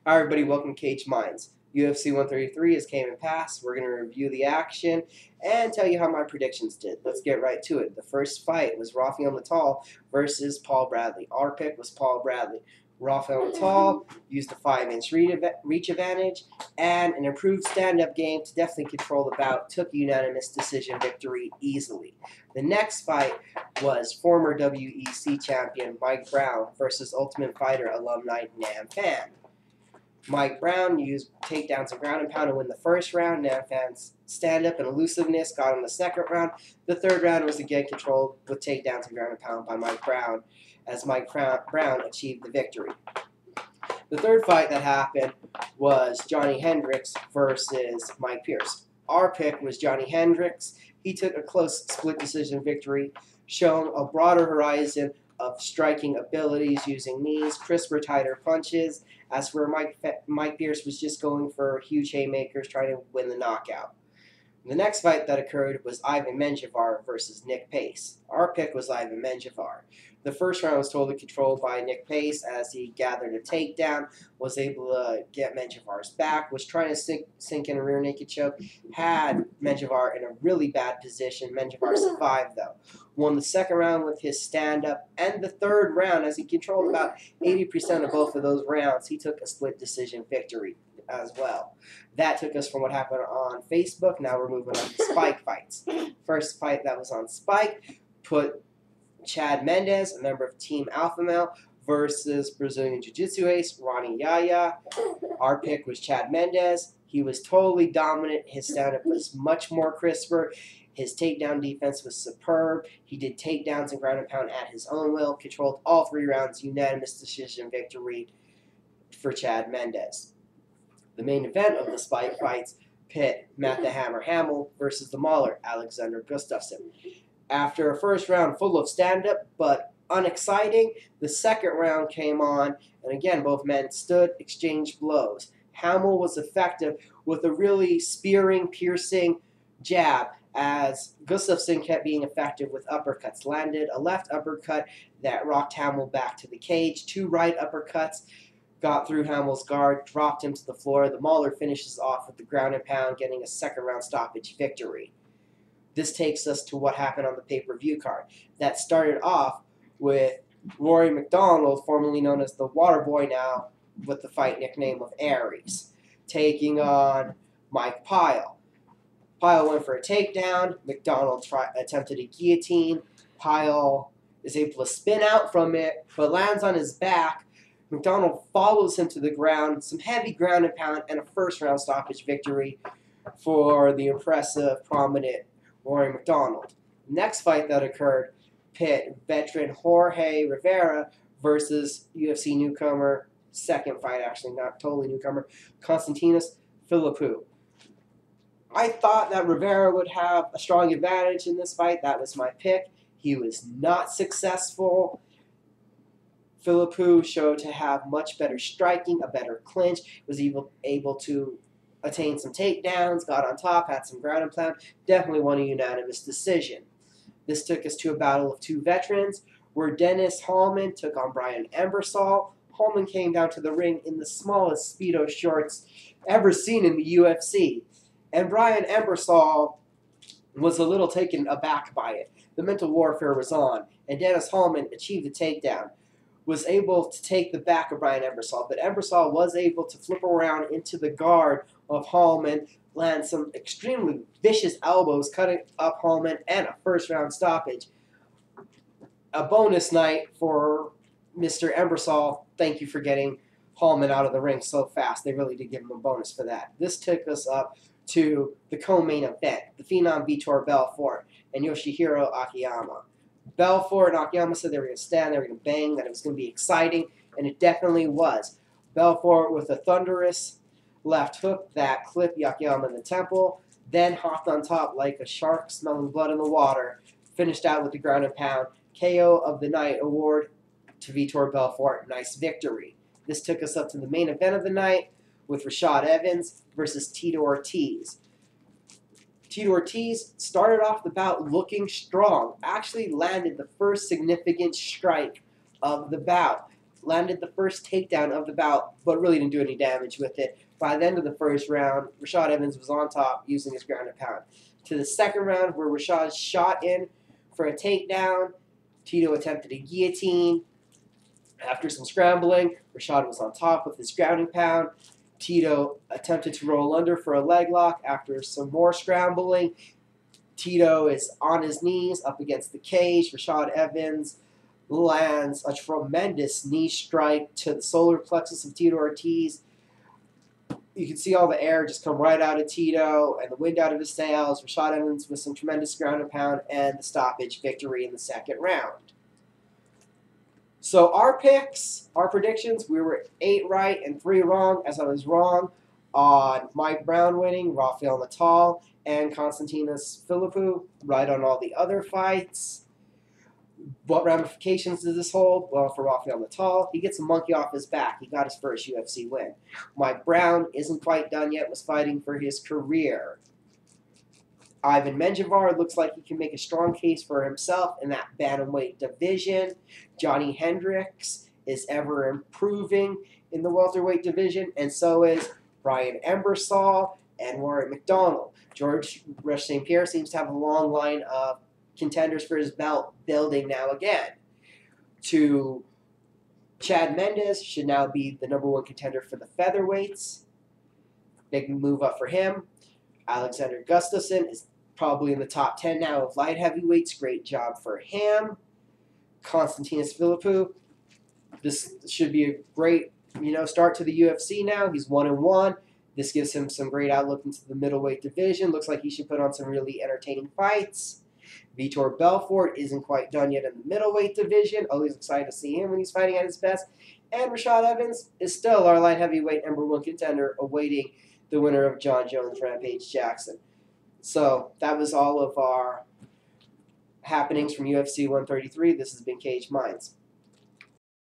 Hi everybody, welcome to Cage Minds. UFC 133 has came and passed. We're going to review the action and tell you how my predictions did. Let's get right to it. The first fight was Rafael Natal versus Paul Bradley. Our pick was Paul Bradley. Rafael Natal used a 5-inch reach advantage and an improved stand-up game to definitely control the bout. Took a unanimous decision victory easily. The next fight was former WEC champion Mike Brown versus Ultimate Fighter alumni Nam Phan. Mike Brown used takedowns and ground and pound to win the first round. Nam Phan's stand-up and elusiveness got him the second round. The third round was again controlled with takedowns and ground and pound by Mike Brown, as Mike Brown achieved the victory. The third fight that happened was Johnny Hendricks versus Mike Pierce. Our pick was Johnny Hendricks. He took a close split decision victory, showing a broader horizon of striking abilities using knees, crisper, tighter punches, as for Mike Pierce was just going for huge haymakers, trying to win the knockout. The next fight that occurred was Ivan Menjivar versus Nick Pace. Our pick was Ivan Menjivar. The first round was totally controlled by Nick Pace as he gathered a takedown, was able to get Menjivar's back, was trying to sink in a rear naked choke, had Menjivar in a really bad position. Menjivar survived though. Won the second round with his stand-up, and the third round, as he controlled about 80% of both of those rounds, he took a split decision victory as well. That took us from what happened on Facebook. Now we're moving on to Spike fights. First fight that was on Spike put Chad Mendes, a member of Team Alpha Male, versus Brazilian Jiu-Jitsu ace Ronnie Yaya. Our pick was Chad Mendes. He was totally dominant. His stand-up was much more crisper. His takedown defense was superb. He did takedowns and ground and pound at his own will, controlled all 3 rounds, unanimous decision victory for Chad Mendes. The main event of the Spike fights pit Matt the Hammer Hamill versus the Mauler, Alexander Gustafsson. After a first round full of stand-up but unexciting, the second round came on, and again both men stood, exchanged blows. Hamill was effective with a really spearing, piercing jab, as Gustafsson kept being effective with uppercuts. Landed a left uppercut that rocked Hamill back to the cage, 2 right uppercuts got through Hamill's guard, dropped him to the floor. The Mauler finishes off with the ground and pound, getting a second round stoppage victory. This takes us to what happened on the pay-per-view card. That started off with Rory McDonald, formerly known as the Waterboy, now with the fight nickname of Aries, taking on Mike Pyle. Pyle went for a takedown. McDonald attempted a guillotine. Pyle is able to spin out from it, but lands on his back. McDonald follows him to the ground, some heavy ground and pound, and a first-round stoppage victory for the impressive, prominent Rory McDonald. Next fight that occurred pit veteran Jorge Rivera versus UFC newcomer, second fight actually, not totally newcomer, Konstantinos Philippou. I thought that Rivera would have a strong advantage in this fight. That was my pick. He was not successful. Philippou showed to have much better striking, a better clinch, was able to attain some takedowns, got on top, had some ground and pound, definitely won a unanimous decision. This took us to a battle of 2 veterans, where Dennis Hallman took on Brian Embersol. Hallman came down to the ring in the smallest Speedo shorts ever seen in the UFC, and Brian Embersol was a little taken aback by it. The mental warfare was on, and Dennis Hallman achieved the takedown, was able to take the back of Brian Embersol, but Embersol was able to flip around into the guard of Hallman, land some extremely vicious elbows, cutting up Hallman, and a first-round stoppage. A bonus night for Mr. Embersol. Thank you for getting Hallman out of the ring so fast. They really did give him a bonus for that. This took us up to the co-main event, the Phenom Vitor Belfort and Yoshihiro Akiyama. Belfort and Akiyama said they were going to stand, they were going to bang, that it was going to be exciting, and it definitely was. Belfort with a thunderous left hook that clipped Akiyama in the temple, then hopped on top like a shark smelling blood in the water, finished out with the ground and pound. KO of the night award to Vitor Belfort. Nice victory. This took us up to the main event of the night with Rashad Evans versus Tito Ortiz. Tito Ortiz started off the bout looking strong, actually landed the first significant strike of the bout, landed the first takedown of the bout, but really didn't do any damage with it. By the end of the first round, Rashad Evans was on top using his ground and pound. To the second round, where Rashad shot in for a takedown, Tito attempted a guillotine. After some scrambling, Rashad was on top with his ground and pound. Tito attempted to roll under for a leg lock. After some more scrambling, Tito is on his knees up against the cage. Rashad Evans lands a tremendous knee strike to the solar plexus of Tito Ortiz. You can see all the air just come right out of Tito and the wind out of his sails. Rashad Evans with some tremendous ground and pound and the stoppage victory in the second round. So our picks, our predictions, we were 8 right and 3 wrong, as I was wrong on Mike Brown winning, Rafael Natal, and Konstantinos Philippou, right on all the other fights. What ramifications does this hold? Well, for Rafael Natal, he gets a monkey off his back. He got his first UFC win. Mike Brown isn't quite done yet, was fighting for his career. Ivan Menjivar looks like he can make a strong case for himself in that bantamweight division. Johnny Hendricks is ever improving in the welterweight division, and so is Brian Embersall and Warren McDonald. George Rush St. Pierre seems to have a long line of contenders for his belt building now again. To Chad Mendes should now be the #1 contender for the featherweights. Big move up for him. Alexander Gustafsson is probably in the top 10 now of light heavyweights. Great job for him. Konstantinos Philippou. This should be a great, start to the UFC now. He's 1-1. This gives him some great outlook into the middleweight division. Looks like he should put on some really entertaining fights. Vitor Belfort isn't quite done yet in the middleweight division. Always excited to see him when he's fighting at his best. And Rashad Evans is still our light heavyweight #1 contender, awaiting the winner of John Jones Rampage Jackson. So that was all of our happenings from UFC 133. This has been Cage Minds.